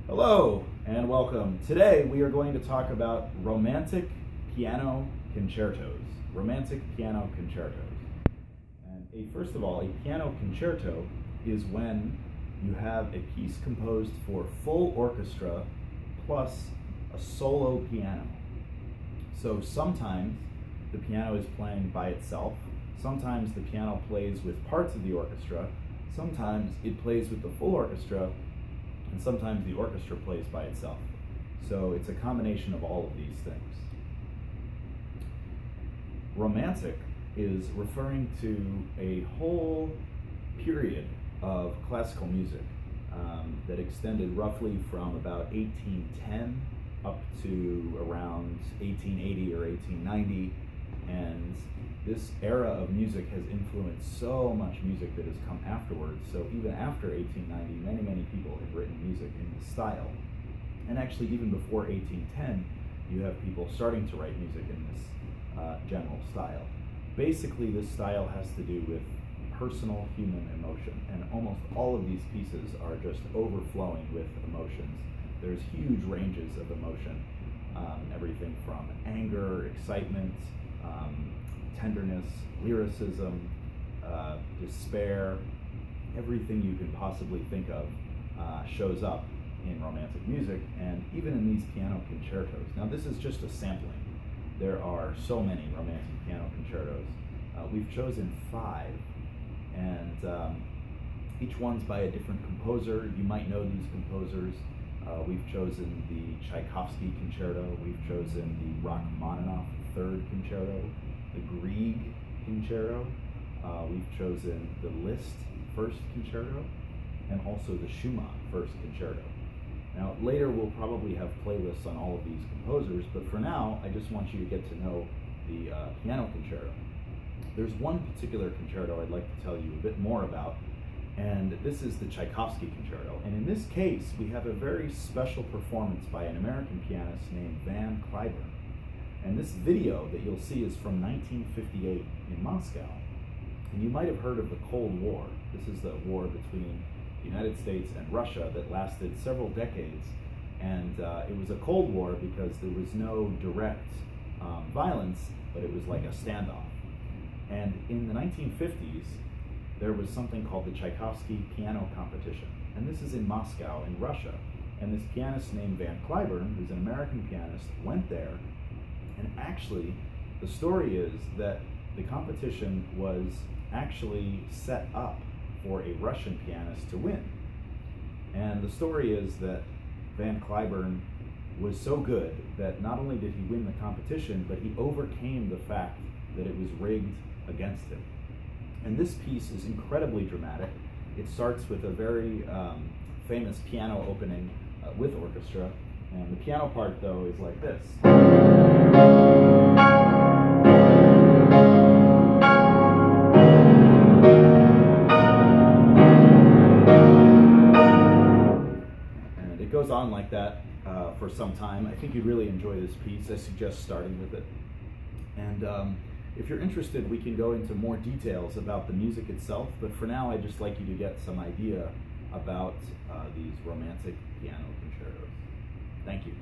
Hello and welcome. Today we are going to talk about romantic piano concertos. Romantic piano concertos. And first of all, a piano concerto is when you have a piece composed for full orchestra plus a solo piano. So sometimes the piano is playing by itself, sometimes the piano plays with parts of the orchestra, sometimes it plays with the full orchestra, and sometimes the orchestra plays by itself. So it's a combination of all of these things. Romantic is referring to a whole period of classical music that extended roughly from about 1810 up to around 1880 or 1890, and this era of music has influenced so much music that has come afterwards. So even after 1890, many people have written music in this style. And actually even before 1810, you have people starting to write music in this general style. Basically, this style has to do with personal human emotion, and almost all of these pieces are just overflowing with emotions. There's huge ranges of emotion, everything from anger, excitement, tenderness, lyricism, despair. Everything you can possibly think of shows up in romantic music, and even in these piano concertos. Now, this is just a sampling. There are so many romantic piano concertos. We've chosen 5, and each one's by a different composer. You might know these composers. We've chosen the Tchaikovsky concerto. We've chosen the Rachmaninoff Third concerto, the Grieg concerto. We've chosen the Liszt First concerto, and also the Schumann First concerto. Now, later we'll probably have playlists on all of these composers, but for now, I just want you to get to know the piano concerto. There's one particular concerto I'd like to tell you a bit more about, and this is the Tchaikovsky concerto. And in this case, we have a very special performance by an American pianist named Van Cliburn. And this video that you'll see is from 1958 in Moscow. And you might have heard of the Cold War. This is the war between the United States and Russia that lasted several decades. And it was a Cold War because there was no direct violence, but it was like a standoff. And in the 1950s, there was something called the Tchaikovsky Piano Competition. And this is in Moscow, in Russia. And this pianist named Van Cliburn, who's an American pianist, went there. And actually, the story is that the competition was actually set up for a Russian pianist to win. And the story is that Van Cliburn was so good that not only did he win the competition, but he overcame the fact that it was rigged against him. And this piece is incredibly dramatic. It starts with a very famous piano opening with orchestra. And the piano part, though, is like this. And it goes on like that for some time. I think you'd really enjoy this piece. I suggest starting with it. And if you're interested, we can go into more details about the music itself, but for now, I'd just like you to get some idea about these romantic piano concertos. Thank you.